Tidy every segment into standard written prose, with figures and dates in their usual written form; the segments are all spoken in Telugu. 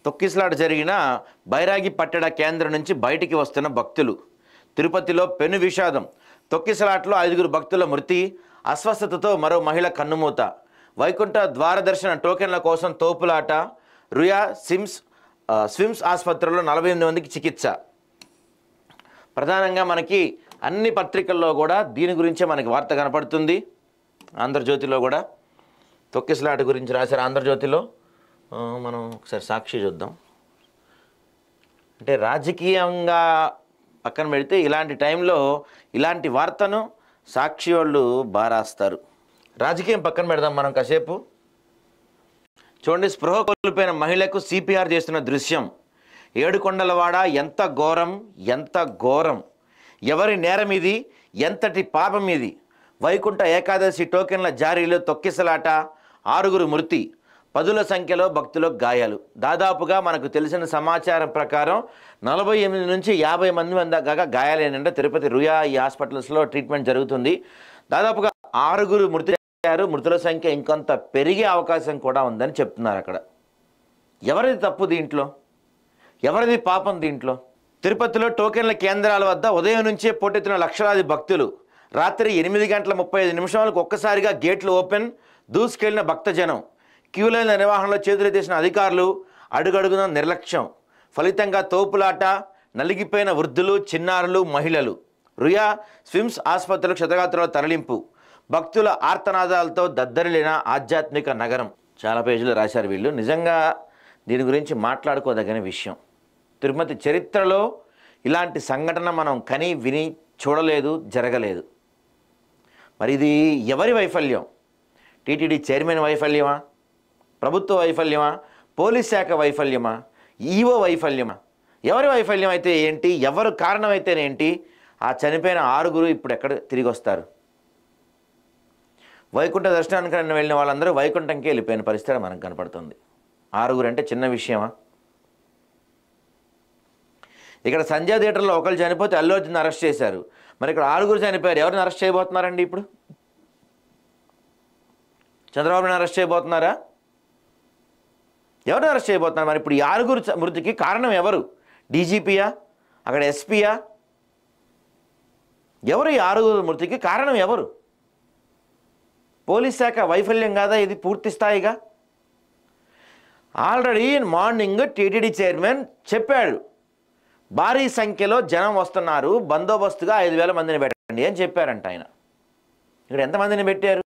తొక్కిసలాట జరిగిన బైరాగి పట్టణ కేంద్రం నుంచి బయటికి వస్తున్న భక్తులు. తిరుపతిలో పెను విషాదం. తొక్కిసలాటలో 5 భక్తుల మృతి, అస్వస్థతతో మరో మహిళ కన్నుమూత. వైకుంఠ ద్వారదర్శన టోకెన్ల కోసం తోపులాట. రుయా స్విమ్స్ ఆసుపత్రిలో 48 మందికి చికిత్స. ప్రధానంగా మనకి అన్ని పత్రికల్లో కూడా దీని గురించే మనకి వార్త కనపడుతుంది. ఆంధ్రజ్యోతిలో కూడా తొక్కిసలాట గురించి రాశారు. ఆంధ్రజ్యోతిలో మనం ఒకసారి సాక్షి చూద్దాం. అంటే రాజకీయంగా పక్కన పెడితే ఇలాంటి టైంలో ఇలాంటి వార్తను సాక్షి వాళ్ళు బారాస్తారు. రాజకీయం పక్కన పెడదాం మనం కాసేపు. చూడండి, స్పృహ కోల్పోయిన మహిళకు సిపిఆర్ చేస్తున్న దృశ్యం. ఏడుకొండలవాడ ఎంత ఘోరం, ఎంత ఘోరం! ఎవరి నేరం ఇది? ఎంతటి పాపం ఇది? వైకుంఠ ఏకాదశి టోకెన్ల జారీలో తొక్కిసలాట, 6 మృతి, 10ల సంఖ్యలో భక్తులకు గాయాలు. దాదాపుగా మనకు తెలిసిన సమాచారం ప్రకారం 48 నుంచి 50 మంది దాకా గాయాలేనంటే తిరుపతి రుయా ఈ హాస్పిటల్స్లో ట్రీట్మెంట్ జరుగుతుంది. దాదాపుగా 6 మృతి అయ్యారు. మృతుల సంఖ్య ఇంకొంత పెరిగే అవకాశం కూడా ఉందని చెప్తున్నారు. అక్కడ ఎవరిది తప్పు దీంట్లో? ఎవరిది పాపం దీంట్లో? తిరుపతిలో టోకెన్ల కేంద్రాల వద్ద ఉదయం నుంచే పోటెత్తిన లక్షలాది భక్తులు. రాత్రి 8:35 ఒక్కసారిగా గేట్లు ఓపెన్. దూసుకెళ్లిన భక్తజనం. క్యూలైన నిర్వహణలో చేతులెత్తేసిన అధికారులు. అడుగడుగున నిర్లక్ష్యం. ఫలితంగా తోపులాట, నలిగిపోయిన వృద్ధులు, చిన్నారులు, మహిళలు. రుయా స్విమ్స్ ఆసుపత్రులకు క్షతగాత్రుల తరలింపు. భక్తుల ఆర్తనాదాలతో దద్దరిల్లిన ఆధ్యాత్మిక నగరం. చాలా పేజీలు రాశారు వీళ్ళు. నిజంగా దీని గురించి మాట్లాడుకోదగిన విషయం. తిరుపతి చరిత్రలో ఇలాంటి సంఘటన మనం కని విని చూడలేదు, జరగలేదు. మరి ఇది ఎవరి వైఫల్యం? టీటీడీ చైర్మన్ వైఫల్యమా? ప్రభుత్వ వైఫల్యమా? పోలీస్ శాఖ వైఫల్యమా? ఈవో వైఫల్యమా? ఎవరి వైఫల్యం అయితే ఏంటి? ఎవరు కారణమైతేనేంటి? ఆ చనిపోయిన 6 ఇప్పుడు ఎక్కడ తిరిగి వస్తారు? వైకుంఠ దర్శనానికి వెళ్ళిన వాళ్ళందరూ వైకుంఠంకి వెళ్ళిపోయిన పరిస్థితి మనకు కనపడుతుంది. 6 అంటే చిన్న విషయమా? ఇక్కడ సంజయ్ థియేటర్లో ఒకరు చనిపోతే అల్లు అర్జున్ అరెస్ట్ చేశారు. మరి ఇక్కడ 6 చనిపోయారు. ఎవరిని అరెస్ట్ చేయబోతున్నారండి? ఇప్పుడు చంద్రబాబుని అరెస్ట్ చేయబోతున్నారా? ఎవరిని అరెస్ట్ చేయబోతున్నారు? మరి ఇప్పుడు ఈ 6 మృతికి కారణం ఎవరు? డీజీపీయా? అక్కడ ఎస్పీయా? ఎవరు ఈ 6 మృతికి కారణం ఎవరు? పోలీస్ శాఖ వైఫల్యం కాదా ఇది పూర్తి స్థాయిగా? ఆల్రెడీ మార్నింగ్ టీటీడీ చైర్మన్ చెప్పాడు, భారీ సంఖ్యలో జనం వస్తున్నారు, బందోబస్తుగా 5,000 మందిని పెట్టండి అని చెప్పారంట ఆయన. ఇక్కడ ఎంతమందిని పెట్టారు?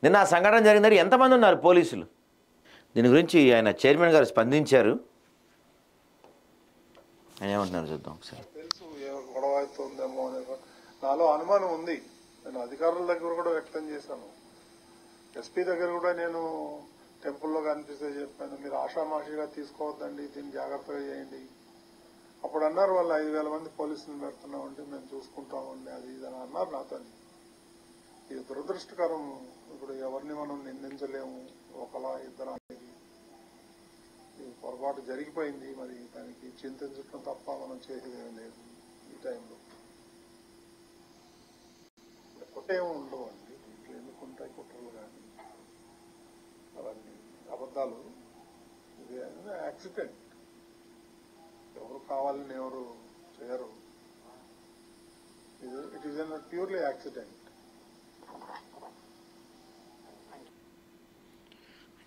నిన్న ఆ సంఘటన జరిగిందని ఎంతమంది ఉన్నారు పోలీసులు? దీని గురించి ఆయన చైర్మన్ గారు స్పందించారు. ఆయన ఏమంటున్నారు చూద్దాం ఒకసారి. తెలుసు గొడవ అవుతుందేమో అనే నాలో అనుమానం ఉంది. నేను అధికారుల దగ్గర కూడా వ్యక్తం చేశాను. ఎస్పీ దగ్గర కూడా నేను టెంపుల్లో కనిపిస్తే చెప్పాను, మీరు ఆషామాషిగా తీసుకోవద్దండి, దీన్ని జాగ్రత్తగా చేయండి. అప్పుడు అన్నారు వాళ్ళు 5,000 మంది పోలీసులు పెడుతున్నామండి, మేము చూసుకుంటామండి, అది ఇది అని అన్నారు నాతో. ఇది దురదృష్టకరం. ఇప్పుడు ఎవరిని మనం నిందించలేము, ఒకలా ఇద్దరు అనేది ఇది పొరపాటు జరిగిపోయింది. మరి దానికి చింతించడం తప్ప మనం చేసేదేం లేదు ఈ టైంలో. కుట్రేమో ఉండవండి దీంట్లో, ఎందుకుంటాయి కుట్రలు కానీ అవన్నీ అబద్ధాలు. ఇది యాక్సిడెంట్, ఎవరు కావాలని ఎవరు చేయరు. It is purely accident.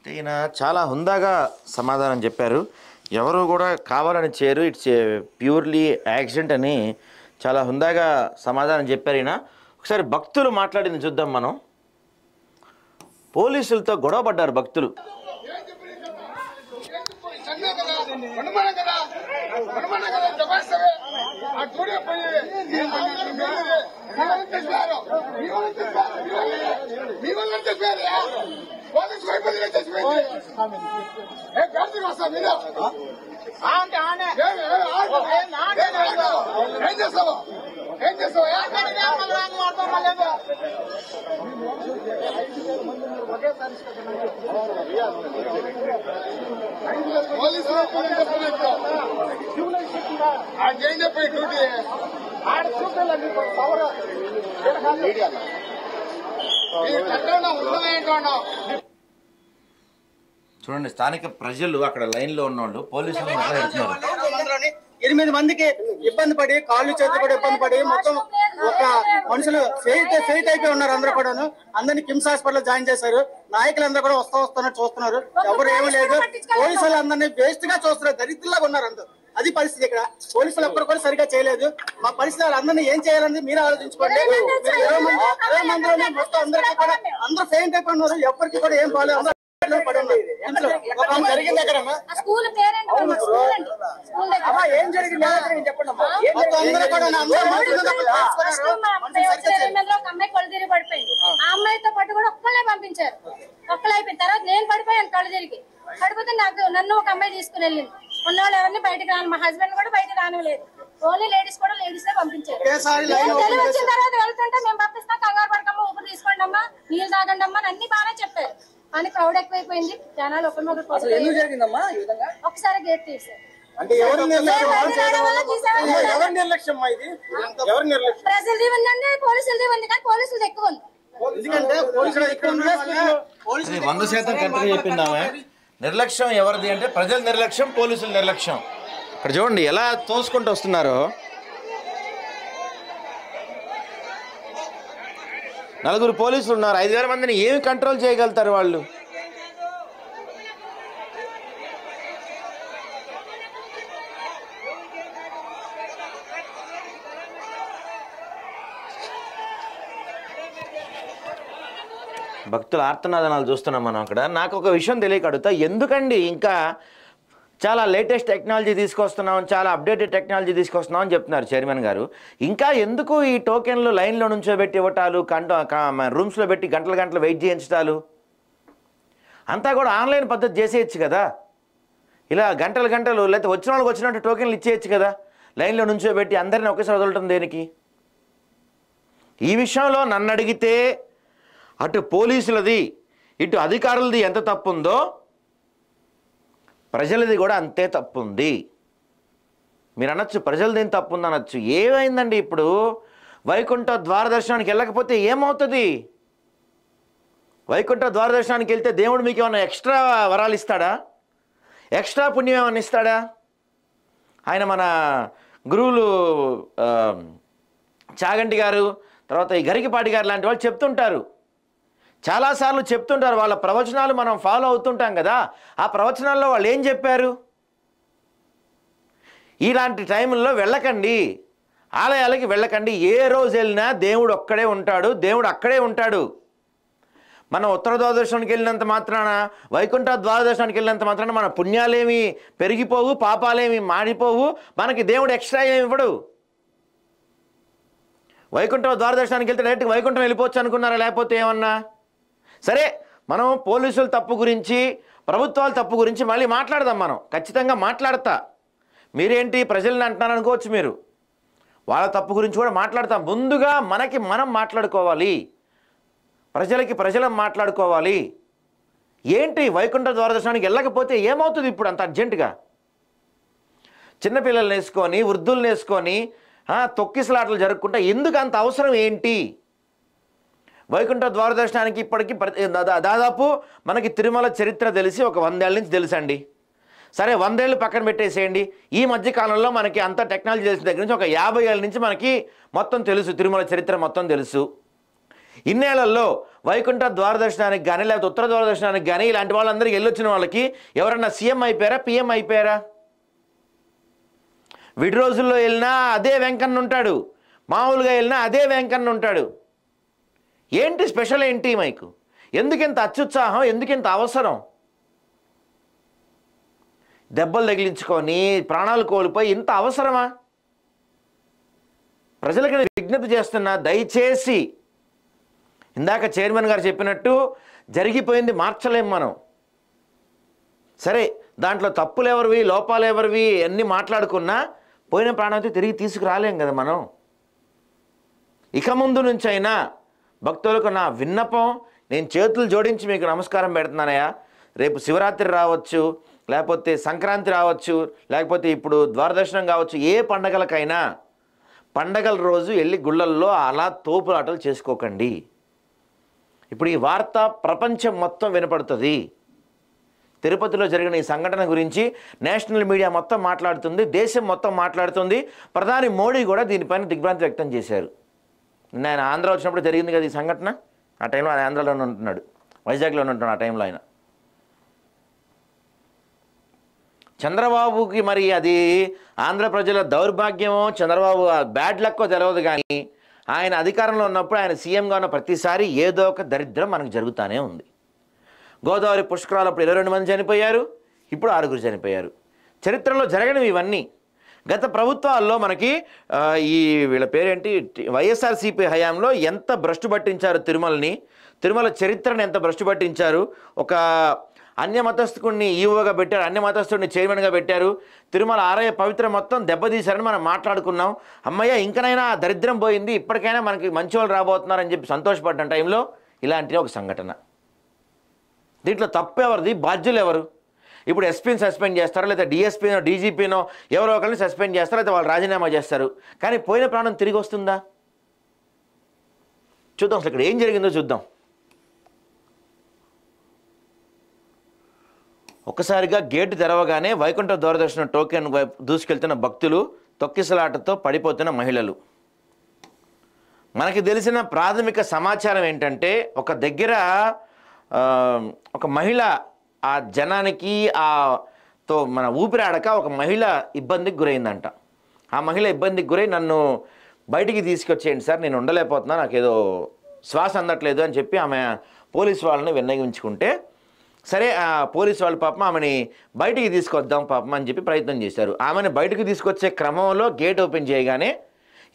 ఈయన చాలా హుందాగా సమాధానం చెప్పారు. ఎవరు కూడా కావాలని చేయరు, ఇట్స్ ప్యూర్లీ యాక్సిడెంట్ అని చాలా హుందాగా సమాధానం చెప్పారు ఈయన. ఒకసారి భక్తులు మాట్లాడింది చూద్దాం మనం. పోలీసులతో గొడవ పడ్డారు భక్తులు. ఏం చేస్తావా? పోలీసులు ఏం చెప్పి డ్యూటీ చూడండి స్థానిక ప్రజలు అక్కడ లైన్లో ఉన్నవాళ్ళు పోలీసులు మాట్లాడుతున్నారు. 8 మందికి ఇబ్బంది పడి కాళ్ళు చేతులు కూడా ఇబ్బంది పడి మొత్తం ఒక మనుషులు ఫెయిట్ అయిపోయి ఉన్నారు. అందరూ కూడాను అందరినీ కిమ్స్ హాస్పిటల్ జాయిన్ చేశారు. నాయకులందరూ కూడా వస్తున్నారు చూస్తున్నారు. ఎవరు ఏమీ లేదు. పోలీసులు అందరినీ వేస్ట్ గా చూస్తున్నారు. దరిద్రులాగా ఉన్నారు అందరూ. అది పరిస్థితి. ఇక్కడ పోలీసులు ఎప్పుడు కూడా సరిగా చేయలేదు. మా పరిస్థితి అందరినీ ఏం చేయాలని మీరు ఆలోచించుకోండి. 20 మందిలోనే మొత్తం అందరికీ కూడా అందరూ ఫెయిట్ అయిపోయి ఉన్నారు. ఎవరికి కూడా ఏం బాగాలేదు. జరిగింది ఎక్కడ ఏం జరిగింది చెప్పండి. ఒక అమ్మాయి కళ్ళు తిరిగి పడిపోయింది. ఆ అమ్మాయితో పాటు కూడా ఒక్కళ్ళే పంపించారు. ఒక్కళ్ళు అయిపోయిన తర్వాత నేను పడిపోయాను కళ్ళు తిరిగి. పడిపోతే నన్ను ఒక అమ్మాయి తీసుకుని వెళ్ళింది. ఉన్నవాళ్ళు ఎవరిని బయటకు రాను. మా హస్బెండ్ కూడా బయటకు రానివ్వలేదు. ఓన్లీ లేడీస్ కూడా లేడీసే పంపించారు. తెలివి వచ్చిన తర్వాత వెళ్తుంటే మేము పంపిస్తాం, కంగారు పడకమ్మా, ఊపిరి తీసుకోండి అమ్మా, నీళ్ళు తాగండి అమ్మా అన్ని బాగానే చెప్పారు. కానీ క్రౌడ్ ఎక్కువైపోయింది. జనాలు ఒకసారి గేట్ తీసారు. ప్రజలది ఉందండి, పోలీసులది ఉంది. కానీ పోలీసులది ఎక్కువ ఉంది. 100% కరెక్ట్గా చెప్పింది ఆమె. నిర్లక్ష్యం ఎవరిది అంటే ప్రజల నిర్లక్ష్యం, పోలీసుల నిర్లక్ష్యం. ఇక్కడ చూడండి ఎలా తోసుకుంటూ వస్తున్నారో. 4 పోలీసులు ఉన్నారు. 5,000 మందిని ఏమి కంట్రోల్ చేయగలుగుతారు వాళ్ళు? భక్తుల ఆర్తనాదనాలు చూస్తున్నాం మనం అక్కడ. నాకు ఒక విషయం తెలియక అడుగుతా, ఎందుకండి ఇంకా చాలా లేటెస్ట్ టెక్నాలజీ తీసుకొస్తున్నాం, చాలా అప్డేటెడ్ టెక్నాలజీ తీసుకొస్తున్నాం అని చెప్తున్నారు చైర్మన్ గారు. ఇంకా ఎందుకు ఈ టోకెన్లు లైన్లో నుంచోబెట్టి ఇవ్వటాలు, రూమ్స్లో పెట్టి గంటలు వెయిట్ చేయించటాలు? అంతా కూడా ఆన్లైన్ పద్ధతి చేసేయచ్చు కదా. ఇలా గంటలు లేకపోతే వచ్చిన వాళ్ళకి వచ్చినట్టు టోకెన్లు ఇచ్చేయచ్చు కదా. లైన్లో నుంచోబెట్టి అందరినీ ఒకేసారి వదలటం దేనికి? ఈ విషయంలో నన్ను అడిగితే అటు పోలీసులది ఇటు అధికారులది ఎంత తప్పు ఉందో ప్రజలది కూడా అంతే తప్పు ఉంది. మీరు అనొచ్చు ప్రజలది ఏం తప్పు ఉంది అనొచ్చు. ఏమైందండి ఇప్పుడు? వైకుంఠ ద్వార దర్శనానికి వెళ్ళకపోతే ఏమవుతుంది? వైకుంఠ ద్వార దర్శనానికి వెళ్తే దేవుడు మీకు ఏమన్నా ఎక్స్ట్రా వరాలు ఇస్తాడా? ఎక్స్ట్రా పుణ్యం ఏమన్నా ఇస్తాడా? ఆయన మన గురువులు చాగంటి గారు, తర్వాత ఈ గరికిపాటి గారు లాంటి వాళ్ళు చెప్తుంటారు, చాలాసార్లు చెప్తుంటారు. వాళ్ళ ప్రవచనాలు మనం ఫాలో అవుతుంటాం కదా. ఆ ప్రవచనాల్లో వాళ్ళు ఏం చెప్పారు? ఇలాంటి టైంలో వెళ్ళకండి, ఆలయాలకి వెళ్ళకండి. ఏ రోజు వెళ్ళినా దేవుడు ఒక్కడే ఉంటాడు, దేవుడు అక్కడే ఉంటాడు. మనం ఉత్తర ద్వాదశానికి వెళ్ళినంత మాత్రాన, వైకుంఠ ద్వాదశానికి వెళ్ళినంత మాత్రాన మన పుణ్యాలేమి పెరిగిపోవు, పాపాలేమి మాడిపోవు, మనకి దేవుడు ఎక్స్ట్రా ఏమి ఇవ్వడు. వైకుంఠ ద్వాదశానికి వెళ్తే డైరెక్ట్గా వైకుంఠం వెళ్ళిపోవచ్చు అనుకున్నారా? లేకపోతే ఏమన్నా? సరే, మనం పోలీసుల తప్పు గురించి, ప్రభుత్వాల తప్పు గురించి మళ్ళీ మాట్లాడదాం. మనం ఖచ్చితంగా మాట్లాడతా. మీరేంటి ప్రజల్ని అంటున్నారు అనుకోవచ్చు మీరు. వాళ్ళ తప్పు గురించి కూడా మాట్లాడతాం. ముందుగా మనకి మనం మాట్లాడుకోవాలి, ప్రజలకి ప్రజలం మాట్లాడుకోవాలి. ఏంటి వైకుంఠ ద్వారదర్శనానికి వెళ్ళకపోతే ఏమవుతుంది ఇప్పుడు అంత అర్జెంటుగా? చిన్నపిల్లల్ని వేసుకొని, వృద్ధుల్ని వేసుకొని తొక్కిసలాటలు జరుపుకుంటా ఎందుకు అంత అవసరం ఏంటి? వైకుంఠ ద్వారదర్శనానికి ఇప్పటికీ దాదాపు మనకి తిరుమల చరిత్ర తెలిసి ఒక 100 ఏళ్ళ నుంచి తెలుసండి. సరే, 100 ఏళ్ళు పక్కన పెట్టేసేయండి. ఈ మధ్యకాలంలో మనకి అంత టెక్నాలజీ తెలిసిన దగ్గర నుంచి ఒక 50 ఏళ్ళ నుంచి మనకి మొత్తం తెలుసు, తిరుమల చరిత్ర మొత్తం తెలుసు. ఇన్నేళ్లలో వైకుంఠ ద్వారదర్శనానికి కానీ, లేకపోతే ఉత్తర ద్వారదర్శనానికి కానీ ఇలాంటి వాళ్ళందరికీ వెళ్ళొచ్చిన వాళ్ళకి ఎవరన్నా సీఎం అయిపోయారా, పిఎం అయిపోయారా? విడి రోజుల్లో వెళ్ళినా అదే వెంకన్న ఉంటాడు, మామూలుగా వెళ్ళినా అదే వెంకన్న ఉంటాడు. ఏంటి స్పెషల్ ఏంటి మైకు? ఎందుకింత అత్యుత్సాహం, ఎందుకింత అవసరం? దెబ్బలు తగిలించుకొని ప్రాణాలు కోల్పోయి ఇంత అవసరమా? ప్రజలకి విజ్ఞప్తి చేస్తున్నా, దయచేసి ఇందాక చైర్మన్ గారు చెప్పినట్టు జరిగిపోయింది మార్చలేం మనం. సరే, దాంట్లో తప్పులు ఎవరివి, లోపాలు ఎవరివి అన్నీ మాట్లాడుకున్నా పోయిన ప్రాణాలతో తిరిగి తీసుకురాలేం కదా మనం. ఇక ముందు నుంచైనా భక్తులకు నా విన్నపం, నేను చేతులు జోడించి మీకు నమస్కారం పెడుతున్నానయ్యా. రేపు శివరాత్రి రావచ్చు, లేకపోతే సంక్రాంతి రావచ్చు, లేకపోతే ఇప్పుడు ద్వారదర్శనం కావచ్చు, ఏ పండగలకైనా పండగల రోజు వెళ్ళి గుళ్ళల్లో అలా తోపులాటలు చేసుకోకండి. ఇప్పుడు ఈ వార్త ప్రపంచం మొత్తం వినపడుతుంది. తిరుపతిలో జరిగిన ఈ సంఘటన గురించి నేషనల్ మీడియా మొత్తం మాట్లాడుతుంది, దేశం మొత్తం మాట్లాడుతుంది. ప్రధాని మోడీ కూడా దీనిపైన దిగ్భ్రాంతి వ్యక్తం చేశారు. ఆయన ఆంధ్ర వచ్చినప్పుడు జరిగింది కదా ఈ సంఘటన. ఆ టైంలో ఆయన ఆంధ్రలోనే ఉంటున్నాడు, వైజాగ్లో ఉంటున్నాడు. ఆ టైంలో ఆయన చంద్రబాబుకి మరి అది ఆంధ్ర ప్రజల దౌర్భాగ్యమో చంద్రబాబు బ్యాడ్ లక్కో తెలియదు, కానీ ఆయన అధికారంలో ఉన్నప్పుడు ఆయన సీఎంగా ఉన్న ప్రతిసారి ఏదో ఒక దరిద్రం మనకు జరుగుతూనే ఉంది. గోదావరి పుష్కరాలప్పుడు 22 మంది చనిపోయారు, ఇప్పుడు 6 చనిపోయారు. చరిత్రలో జరగనివి ఇవన్నీ. గత ప్రభుత్వాల్లో మనకి ఈ వీళ్ళ పేరేంటి వైఎస్ఆర్సీపీ హయాంలో ఎంత భ్రష్టు పట్టించారు తిరుమల చరిత్రను ఎంత భ్రష్టు పట్టించారు. ఒక అన్య మతస్థుడిని ఈవోగా పెట్టారు, అన్య మతస్థుడిని చైర్మన్గా పెట్టారు. తిరుమల ఆలయ పవిత్ర మొత్తం దెబ్బతీశారని మనం మాట్లాడుకున్నాం. అమ్మయ్య ఇంకనైనా దరిద్రం పోయింది, ఇప్పటికైనా మనకి మంచి వాళ్ళు రాబోతున్నారని చెప్పి సంతోషపడ్డ టైంలో ఇలాంటి ఒక సంఘటన. దీంట్లో తప్పు ఎవరిది, బాధ్యులు ఎవరు? ఇప్పుడు ఎస్పీని సస్పెండ్ చేస్తారో, లేదా డిఎస్పీనో డీజీపీనో ఎవరో ఒకరిని సస్పెండ్ చేస్తారో, లేదా వాళ్ళు రాజీనామా చేస్తారు. కానీ పోయిన ప్రాణం తిరిగి వస్తుందా? చూద్దాం అసలు ఇక్కడ ఏం జరిగిందో చూద్దాం. ఒక్కసారిగా గేటు తెరవగానే వైకుంఠ దూరదర్శన టోకెన్ వైపు దూసుకెళ్తున్న భక్తులు, తొక్కిసలాటతో పడిపోతున్న మహిళలు. మనకి తెలిసిన ప్రాథమిక సమాచారం ఏంటంటే ఒక దగ్గర ఒక మహిళ ఆ జనానికి తో మన ఊపిరాడక ఒక మహిళ ఇబ్బందికి గురైందంట. ఆ మహిళ ఇబ్బందికి గురై నన్ను బయటికి తీసుకొచ్చేయండి సార్, నేను ఉండలేకపోతున్నా, నాకు ఏదో శ్వాస అందట్లేదు అని చెప్పి ఆమె పోలీసు వాళ్ళని విన్నవించుకుంటే, సరే ఆ పోలీసు వాళ్ళు పాపం ఆమెని బయటికి తీసుకొద్దాం పాపం అని చెప్పి ప్రయత్నం చేశారు. ఆమెను బయటకు తీసుకొచ్చే క్రమంలో గేట్ ఓపెన్ చేయగానే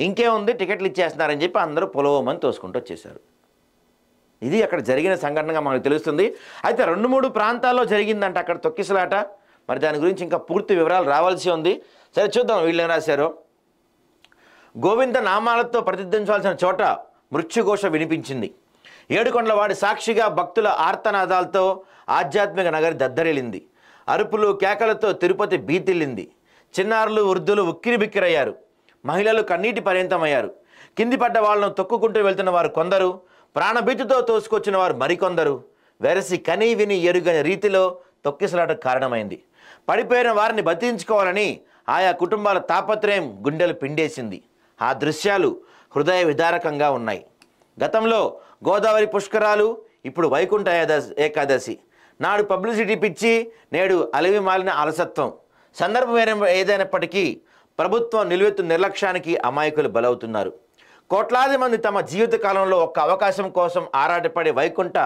ఇంకేముంది టికెట్లు ఇచ్చేస్తున్నారని చెప్పి అందరూ పొలవమని తోసుకుంటూ వచ్చేసారు. ఇది అక్కడ జరిగిన సంఘటనగా మనకు తెలుస్తుంది. అయితే 2-3 ప్రాంతాల్లో జరిగిందంట అక్కడ తొక్కిసలాట. మరి దాని గురించి ఇంకా పూర్తి వివరాలు రావాల్సి ఉంది. సరే చూద్దాం వీళ్ళు ఏం రాశారో. గోవింద నామాలతో ప్రతిధ్వనించాల్సిన చోట మృత్యుఘోష వినిపించింది. ఏడుకొండలవాడి సాక్షిగా భక్తుల ఆర్తనాదాలతో ఆధ్యాత్మిక నగరి దద్దరిల్లింది. అరుపులు కేకలతో తిరుపతి బీతిల్లింది. చిన్నారులు వృద్ధులు ఉక్కిరిబిక్కిరయ్యారు. మహిళలు కన్నీటి పర్యంతమయ్యారు. కింది పడ్డ వాళ్ళను తొక్కుకుంటూ వెళ్తున్న వారు కొందరు, ప్రాణభీతితో తోసుకొచ్చిన వారు మరికొందరు. వెరసి కనీ విని ఎరుగని రీతిలో తొక్కిసలాటకు కారణమైంది. పడిపోయిన వారిని బతికించుకోవాలని ఆయా కుటుంబాల తాపత్రయం గుండెలు పిండేసింది. ఆ దృశ్యాలు హృదయ విదారకంగా ఉన్నాయి. గతంలో గోదావరి పుష్కరాలు, ఇప్పుడు వైకుంఠ ఏకాదశి. నాడు పబ్లిసిటీ పిచ్చి, నేడు అలవి మాలిన అలసత్వం. సందర్భం ఏదైనప్పటికీ ప్రభుత్వం నిలువెత్తు నిర్లక్ష్యానికి అమాయకులు బలవుతున్నారు. కోట్లాది మంది తమ జీవిత కాలంలో ఒక్క అవకాశం కోసం ఆరాటపడే వైకుంఠ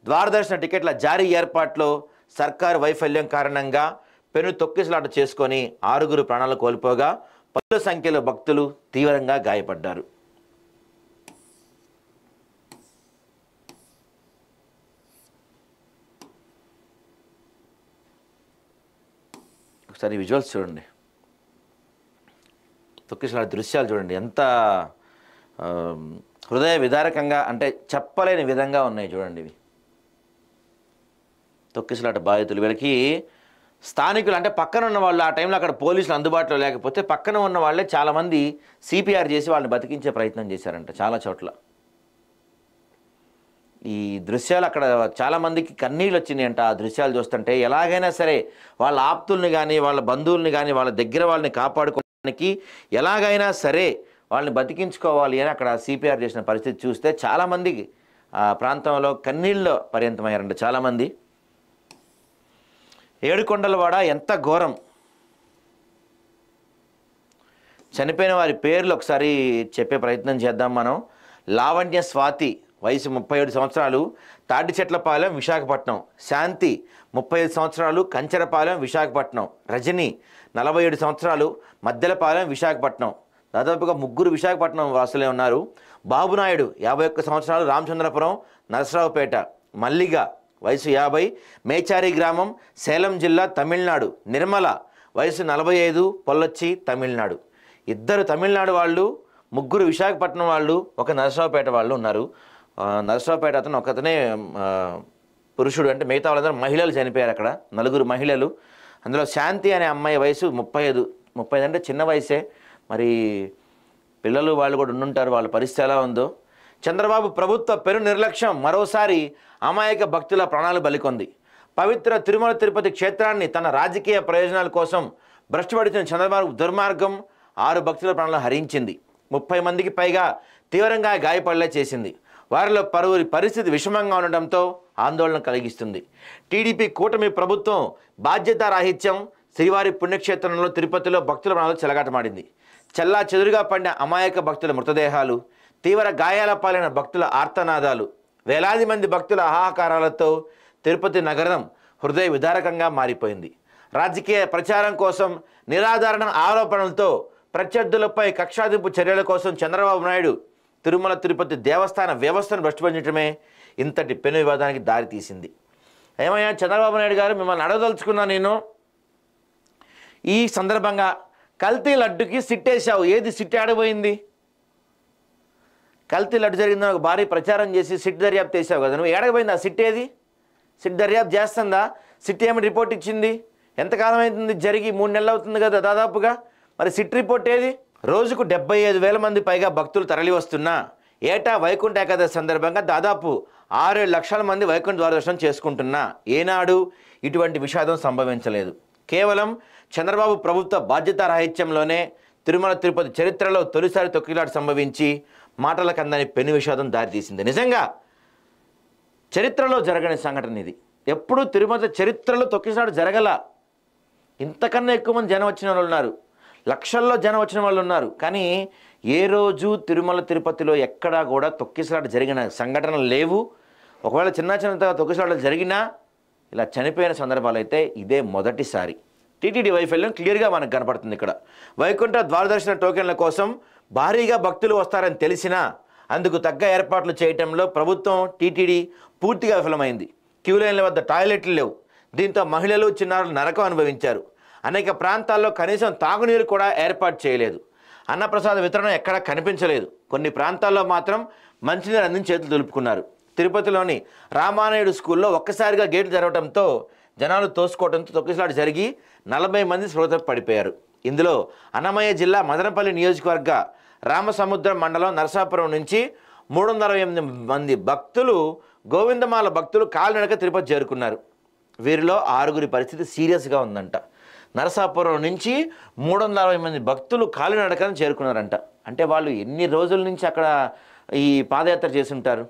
ద్వారదర్శన టికెట్ల జారీ ఏర్పాట్లో సర్కారు వైఫల్యం కారణంగా పెను తొక్కిసలాట చేసుకొని 6 ప్రాణాలు కోల్పోగా పదుల సంఖ్యలో భక్తులు తీవ్రంగా గాయపడ్డారు. ఒకసారి విజువల్స్ చూడండి, తొక్కిసలాట దృశ్యాలు చూడండి, ఎంత హృదయ విదారకంగా అంటే చెప్పలేని విధంగా ఉన్నాయి చూడండి. ఇవి తొక్కిసలాట బాధితులు. వీళ్ళకి స్థానికులు అంటే పక్కన ఉన్న వాళ్ళు, ఆ టైంలో అక్కడ పోలీసులు అందుబాటులో లేకపోతే పక్కన ఉన్న వాళ్ళే చాలామంది సిపిఆర్ చేసి వాళ్ళని బతికించే ప్రయత్నం చేశారంట చాలా చోట్ల. ఈ దృశ్యాలు అక్కడ చాలామందికి కన్నీళ్ళు వచ్చినాయి అంట. ఆ దృశ్యాలు చూస్తుంటే ఎలాగైనా సరే వాళ్ళ ఆప్తుల్ని కానీ వాళ్ళ బంధువుల్ని కానీ వాళ్ళ దగ్గర వాళ్ళని కాపాడుకోవడానికి ఎలాగైనా సరే వాళ్ళని బతికించుకోవాలి అని అక్కడ సిపిఆర్ చేసిన పరిస్థితి చూస్తే చాలామందికి ఆ ప్రాంతంలో కన్నీళ్ళు పర్యంతమయ్యారంట చాలామంది. ఏడుకొండలవాడ ఎంత ఘోరం. చనిపోయిన వారి పేర్లు ఒకసారి చెప్పే ప్రయత్నం చేద్దాం మనం. లావణ్య స్వాతి వయసు 37 సంవత్సరాలు, తాటిచెట్లపాలెం విశాఖపట్నం. శాంతి 35 సంవత్సరాలు, కంచెరపాలెం విశాఖపట్నం. రజని 47 సంవత్సరాలు, మద్దెలపాలెం విశాఖపట్నం. దాదాపుగా 3 విశాఖపట్నం వాసులే ఉన్నారు. బాబునాయుడు 51 సంవత్సరాలు, రామచంద్రపురం నరసరావుపేట. మల్లిగ వయసు 50, మేచారి గ్రామం, సేలం జిల్లా, తమిళనాడు. నిర్మల వయసు 45, పొల్లొచ్చి, తమిళనాడు. 2 తమిళనాడు వాళ్ళు, 3 విశాఖపట్నం వాళ్ళు, 1 నరసరావుపేట వాళ్ళు ఉన్నారు. నరసరావుపేట అతను ఒకతనే పురుషుడు, అంటే మిగతా వాళ్ళందరూ మహిళలు చనిపోయారు అక్కడ, 4 మహిళలు. అందులో శాంతి అనే అమ్మాయి వయసు 35 అంటే చిన్న వయసే. మరి పిల్లలు వాళ్ళు కూడా ఉండుంటారు, వాళ్ళ పరిస్థితి ఎలా ఉందో. చంద్రబాబు ప్రభుత్వ పెను నిర్లక్ష్యం మరోసారి అమాయక భక్తుల ప్రాణాలు బలికొంది. పవిత్ర తిరుమల తిరుపతి క్షేత్రాన్ని తన రాజకీయ ప్రయోజనాల కోసం భ్రష్టుపడిచిన చంద్రబాబు దుర్మార్గం 6 భక్తుల ప్రాణాలను హరించింది. 30 మందికి పైగా తీవ్రంగా గాయపడేలా చేసింది. వారిలో పలువురి పరిస్థితి విషమంగా ఉండడంతో ఆందోళన కలిగిస్తుంది. టీడీపీ కూటమి ప్రభుత్వం బాధ్యతారాహిత్యం శ్రీవారి పుణ్యక్షేత్రంలో తిరుపతిలో భక్తుల ప్రాణాలు చెలగాటమాడింది. చల్లా చెదురుగా పడిన అమాయక భక్తుల మృతదేహాలు, తీవ్ర గాయాల పాలైన భక్తుల ఆర్తనాదాలు, వేలాది మంది భక్తుల హాహాకారాలతో తిరుపతి నగరం హృదయ విదారకంగా మారిపోయింది. రాజకీయ ప్రచారం కోసం నిరాధారణ ఆరోపణలతో ప్రత్యర్థులపై కక్షాదింపు చర్యల కోసం చంద్రబాబు నాయుడు తిరుమల తిరుపతి దేవస్థాన వ్యవస్థను భ్రష్టుపట్టించడమే ఇంతటి పెను వివాదానికి దారితీసింది. ఏమయ్యా చంద్రబాబు నాయుడు గారు, మిమ్మల్ని అడగదలుచుకున్నా నేను. ఈ సందర్భంగా కల్తీ లడ్డుకి సిట్టేశావు, ఏది సిట్ ఆడిపోయింది? కల్తీ లడ్డు జరిగిందని ఒక భారీ ప్రచారం చేసి సిట్ దర్యాప్తు చేసావు కదా, నువ్వు ఏడకపోయింది ఆ సిట్ ఏది? సిట్ దర్యాప్తు చేస్తుందా? సిట్ ఏమి రిపోర్ట్ ఇచ్చింది? ఎంతకాలం అవుతుంది జరిగి? 3 నెలలు అవుతుంది కదా దాదాపుగా. మరి సిట్ రిపోర్ట్ ఏది? రోజుకు 75,000 మంది పైగా భక్తులు తరలి వస్తున్నా ఏటా వైకుంఠ ఏకాదశి సందర్భంగా దాదాపు 6-7 లక్షల మంది వైకుంఠ ద్వారదర్శనం చేసుకుంటున్నా ఏనాడు ఇటువంటి విషాదం సంభవించలేదు. కేవలం చంద్రబాబు ప్రభుత్వ బాధ్యతారాహిత్యంలోనే తిరుమల తిరుపతి చరిత్రలో తొలిసారి తొక్కిలాట సంభవించి మాటలకు అందని పెను విషాదం దారితీసింది. నిజంగా చరిత్రలో జరగని సంఘటన ఇది. ఎప్పుడు తిరుమల చరిత్రలో తొక్కిసాట జరగల. ఇంతకన్నా ఎక్కువ మంది జనం వచ్చిన వాళ్ళు ఉన్నారు, లక్షల్లో జనం వచ్చిన వాళ్ళు ఉన్నారు. కానీ ఏ రోజు తిరుమల తిరుపతిలో ఎక్కడా కూడా తొక్కిసలాట జరిగిన సంఘటనలు లేవు. ఒకవేళ చిన్న తొక్కిసలాటలు జరిగినా ఇలా చనిపోయిన సందర్భాలు అయితే ఇదే మొదటిసారి. టీటీడీ వైఫల్యం క్లియర్గా మనకు కనపడుతుంది. ఇక్కడ వైకుంఠ ద్వారదర్శన టోకెన్ల కోసం భారీగా భక్తులు వస్తారని తెలిసినా అందుకు తగ్గ ఏర్పాట్లు చేయటంలో ప్రభుత్వం టీటీడీ పూర్తిగా విఫలమైంది. క్యూ లైన్ల వద్ద టాయిలెట్లు లేవు. దీంతో మహిళలు, చిన్నారులు నరకం అనుభవించారు. అనేక ప్రాంతాల్లో కనీసం తాగునీరు కూడా ఏర్పాటు చేయలేదు. అన్నప్రసాద వితరణ ఎక్కడా కనిపించలేదు. కొన్ని ప్రాంతాల్లో మాత్రం మంచినీరు అందించి చేతులు దులుపుకున్నారు. తిరుపతిలోని రామానాయుడు స్కూల్లో ఒక్కసారిగా గేట్లు తెరవడంతో జనాలు తోసుకోవడంతో తొక్కిసలాట జరిగి 40 మంది స్పృహ పడిపోయారు. ఇందులో అన్నమయ్య జిల్లా మదనపల్లి నియోజకవర్గ రామసముద్రం మండలం నరసాపురం నుంచి 328 మంది భక్తులు, గోవిందమాల భక్తులు కాలినడక తిరుపతి చేరుకున్నారు. వీరిలో 6గురి పరిస్థితి సీరియస్గా ఉందంట. నరసాపురం నుంచి 360 మంది భక్తులు కాలినడకని చేరుకున్నారంట. అంటే వాళ్ళు ఎన్ని రోజుల నుంచి అక్కడ ఈ పాదయాత్ర చేసి ఉంటారు?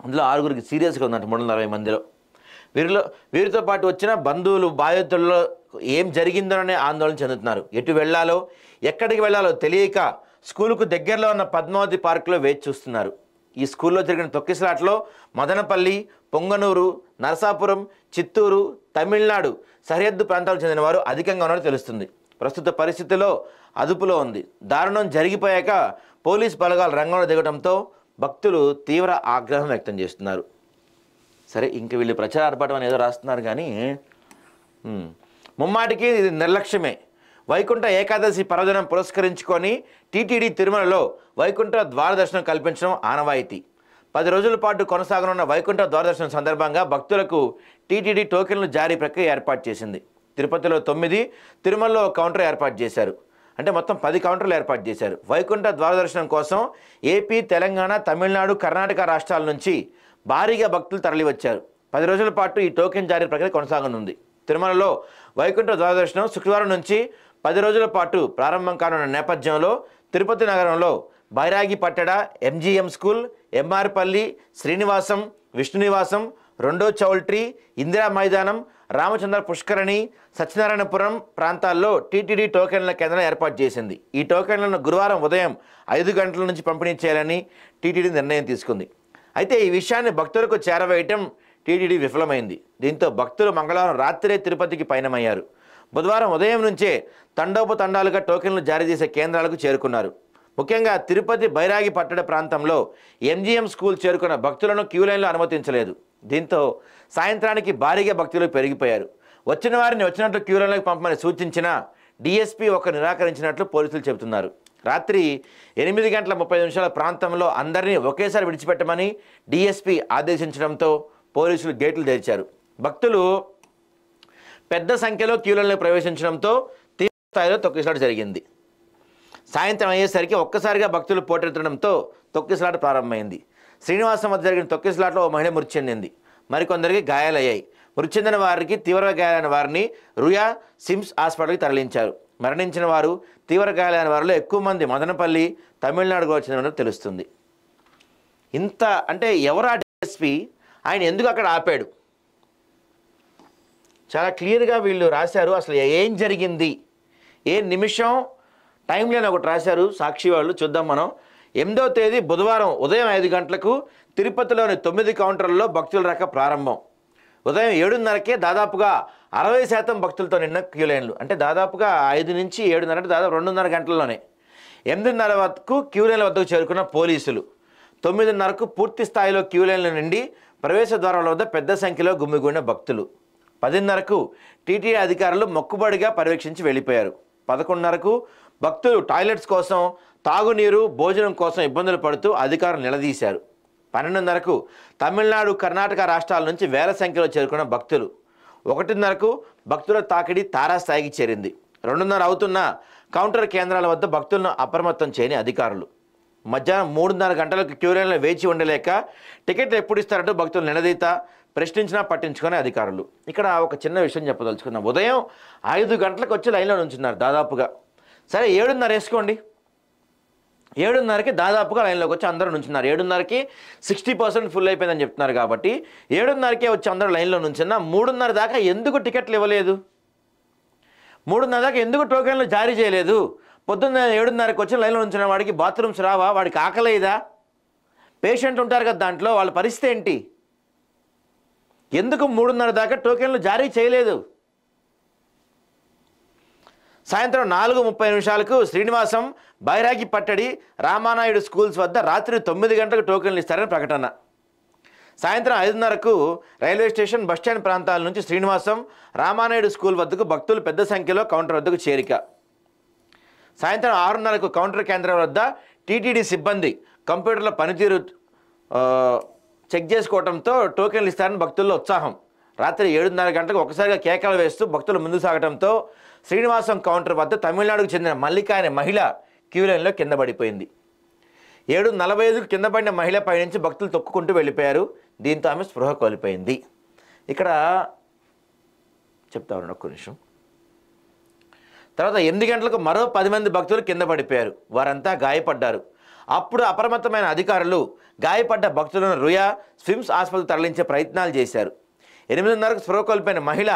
అందులో 6గురికి సీరియస్గా ఉందంట 360 మందిలో. వీరితో పాటు వచ్చిన బంధువులు, బాధితుల్లో ఏం జరిగిందోనే ఆందోళన చెందుతున్నారు. ఎటు వెళ్ళాలో, ఎక్కడికి వెళ్ళాలో తెలియక స్కూలుకు దగ్గరలో ఉన్న పద్మావతి పార్కులో వేచి చూస్తున్నారు. ఈ స్కూల్లో జరిగిన తొక్కిసలాటలో మదనపల్లి, పొంగనూరు, నరసాపురం, చిత్తూరు, తమిళనాడు సరిహద్దు ప్రాంతాలకు చెందిన వారు అధికంగా ఉన్నారని తెలుస్తుంది. ప్రస్తుత పరిస్థితిలో అదుపులో ఉంది. దారుణం జరిగిపోయాక పోలీస్ బలగాలు రంగంలో దిగడంతో భక్తులు తీవ్ర ఆగ్రహం వ్యక్తం చేస్తున్నారు. సరే, ఇంక వీళ్ళు ప్రచార ఆర్భాటం అని ఏదో రాస్తున్నారు కానీ ముమ్మాటికి ఇది నిర్లక్ష్యమే. వైకుంఠ ఏకాదశి పర్వదినం పురస్కరించుకొని టీటీడీ తిరుమలలో వైకుంఠ ద్వారదర్శనం కల్పించడం ఆనవాయితీ. 10 రోజుల పాటు కొనసాగనున్న వైకుంఠ ద్వారదర్శనం సందర్భంగా భక్తులకు టీటీడీ టోకెన్లు జారీ ప్రక్రియ ఏర్పాటు చేసింది. తిరుపతిలో 9, తిరుమలలో ఒక కౌంటర్ ఏర్పాటు చేశారు. అంటే మొత్తం 10 కౌంటర్లు ఏర్పాటు చేశారు. వైకుంఠ ద్వారదర్శనం కోసం ఏపీ, తెలంగాణ, తమిళనాడు, కర్ణాటక రాష్ట్రాల నుంచి భారీగా భక్తులు తరలివచ్చారు. 10 రోజుల పాటు ఈ టోకెన్ జారీ ప్రక్రియ కొనసాగనుంది. తిరుమలలో వైకుంఠ ద్వారదర్శనం శుక్రవారం నుంచి 10 రోజుల పాటు ప్రారంభం కానున్న నేపథ్యంలో తిరుపతి నగరంలో బైరాగి పట్టడ, ఎంజీఎం స్కూల్, ఎంఆర్పల్లి, శ్రీనివాసం, విష్ణునివాసం, రెండో చౌల్ట్రీ, ఇందిరా మైదానం, రామచంద్ర పుష్కరణి, సత్యనారాయణపురం ప్రాంతాల్లో టీటీడీ టోకెన్ల కేంద్రం ఏర్పాటు చేసింది. ఈ టోకెన్లను గురువారం ఉదయం 5 గంటల నుంచి పంపిణీ చేయాలని టీటీడీ నిర్ణయం తీసుకుంది. అయితే ఈ విషయాన్ని భక్తులకు చేరవేయటం టీటీడీ విఫలమైంది. దీంతో భక్తులు మంగళవారం రాత్రే తిరుపతికి పయనమయ్యారు. బుధవారం ఉదయం నుంచే తండోపతండాలుగా టోకెన్లు జారీ చేసే కేంద్రాలకు చేరుకున్నారు. ముఖ్యంగా తిరుపతి బైరాగి పట్టణ ప్రాంతంలో ఎంజీఎం స్కూల్ చేరుకున్న భక్తులను క్యూ లైన్లో అనుమతించలేదు. దీంతో సాయంత్రానికి భారీగా భక్తులు పెరిగిపోయారు. వచ్చిన వారిని వచ్చినట్లు క్యూ లైన్లోకి పంపమని సూచించినా డీఎస్పీ నిరాకరించినట్లు పోలీసులు చెబుతున్నారు. రాత్రి 8 గంటల 30 నిమిషాల ప్రాంతంలో అందరినీ ఒకేసారి విడిచిపెట్టమని డీఎస్పీ ఆదేశించడంతో పోలీసులు గేట్లు తెరిచారు. భక్తులు పెద్ద సంఖ్యలో క్యూ లైన్లో ప్రవేశించడంతో తీవ్ర స్థాయిలో తొక్కిసలాట జరిగింది. సాయంత్రం అయ్యేసరికి ఒక్కసారిగా భక్తులు పోటెత్తడంతో తొక్కిసలాట ప్రారంభమైంది. శ్రీనివాసం వద్ద జరిగిన తొక్కిసలాటలో ఓ మహిళ మృతి చెందింది. మరికొందరికి గాయాలయ్యాయి. మృతి చెందిన వారికి తీవ్ర గాయాలైన వారిని రుయా సిమ్స్ హాస్పిటల్కి తరలించారు. మరణించిన వారు తీవ్ర గాయాలైన వారిలో ఎక్కువ మంది మదనపల్లి తమిళనాడుకు వచ్చిన తెలుస్తుంది. ఇంత అంటే ఎవరు ఆ డిఎస్పీ, ఆయన ఎందుకు అక్కడ ఆపాడు? చాలా క్లియర్గా వీళ్ళు రాశారు. అసలు ఏం జరిగింది, ఏ నిమిషం టైం లేని ఒకటి రాశారు సాక్షి వాళ్ళు. చూద్దాం మనం. 8వ తేదీ బుధవారం ఉదయం 5 గంటలకు తిరుపతిలోని 9 కౌంటర్లలో భక్తుల రాక ప్రారంభం. ఉదయం 7:30కే దాదాపుగా 60% భక్తులతో నిన్న క్యూ లైన్లు. అంటే దాదాపుగా 5 నుంచి 7:30 అంటే దాదాపు 2.5 గంటల్లోనే 8:30 వరకు క్యూ లైన్ల వద్దకు చేరుకున్న పోలీసులు 9:30కు పూర్తి స్థాయిలో క్యూ లైన్ల నుండి ప్రవేశ ద్వారాల వద్ద పెద్ద సంఖ్యలో గుమిగూడిన భక్తులు. 10:30కు టీటీడీ అధికారులు మొక్కుబడిగా పర్యవేక్షించి వెళ్ళిపోయారు. 11:30కు భక్తులు టాయిలెట్స్ కోసం, తాగునీరు, భోజనం కోసం ఇబ్బందులు పడుతూ అధికారులు నిలదీశారు. 12:30కు తమిళనాడు, కర్ణాటక రాష్ట్రాల నుంచి వేల సంఖ్యలో చేరుకున్న భక్తులు. 1:30కు భక్తుల తాకిడి తారాస్థాయికి చేరింది. 2:30 అవుతున్న కౌంటర్ కేంద్రాల వద్ద భక్తులను అప్రమత్తం చేయని అధికారులు. మధ్యాహ్నం 3:30 గంటలకు క్యూ లైన్లో వేచి ఉండలేక టికెట్లు ఎప్పుడు ఇస్తారంటూ భక్తులు నిలదీత ప్రశ్నించినా పట్టించుకునే అధికారులు. ఇక్కడ ఒక చిన్న విషయం చెప్పదలుచుకున్నాం. ఉదయం 5 గంటలకు వచ్చి లైన్లో నుంచున్నారు దాదాపుగా. సరే 7:30 వేసుకోండి. 7:30కి దాదాపుగా లైన్లోకి వచ్చి అందరూ నుంచున్నారు. 7:30కి 60% ఫుల్ అయిపోయిందని చెప్తున్నారు కాబట్టి 7:30కే వచ్చి అందరూ లైన్లో నుంచున్నా. 3:30 దాకా ఎందుకు టికెట్లు ఇవ్వలేదు? 3:30 దాకా ఎందుకు టోకెన్లు జారీ చేయలేదు? పొద్దున్న 7:30కి వచ్చి లైన్లో నుంచిన వాడికి బాత్రూమ్స్ రావా? వాడికి ఆకలేదా? పేషెంట్ ఉంటారు కదా దాంట్లో, వాళ్ళ పరిస్థితి ఏంటి? ఎందుకు 3:30 దాకా టోకెన్లు జారీ చేయలేదు? సాయంత్రం 4:30 శ్రీనివాసం, బైరాగి పట్టడి, రామానాయుడు స్కూల్స్ వద్ద రాత్రి 9 గంటలకు టోకెన్లు ఇస్తారని ప్రకటన. సాయంత్రం 5:30కు రైల్వే స్టేషన్, బస్టాండ్ ప్రాంతాల నుంచి శ్రీనివాసం, రామానాయుడు స్కూల్ వద్దకు భక్తులు పెద్ద సంఖ్యలో కౌంటర్ వద్దకు చేరిక. సాయంత్రం 6:30కు కౌంటర్ కేంద్రం వద్ద టీటీడీ సిబ్బంది కంప్యూటర్ల పనితీరు చెక్ చేసుకోవడంతో టోకెన్లు ఇస్తారని భక్తుల్లో ఉత్సాహం. రాత్రి 7:30 గంటలకు ఒకసారిగా కేకలు వేస్తూ భక్తులు ముందు సాగడంతో శ్రీనివాసం కౌంటర్ వద్ద తమిళనాడుకు చెందిన మల్లిక అనే మహిళ క్యూ లైన్లో కింద పడిపోయింది. 7:45కు కింద పడిన మహిళ పైనుంచి భక్తులు తొక్కుకుంటూ వెళ్ళిపోయారు. దీంతో ఆమె స్పృహ కోల్పోయింది. ఇక్కడ చెప్తా ఉన్నాను ఒక్క నిమిషం. తర్వాత 8 గంటలకు మరో 10 మంది భక్తులు కింద పడిపోయారు. వారంతా గాయపడ్డారు. అప్పుడు అప్రమత్తమైన అధికారులు గాయపడ్డ భక్తులను రుయా స్విమ్స్ ఆసుపత్రికి తరలించే ప్రయత్నాలు చేశారు. 8:30కు స్పృహ కోల్పోయిన మహిళ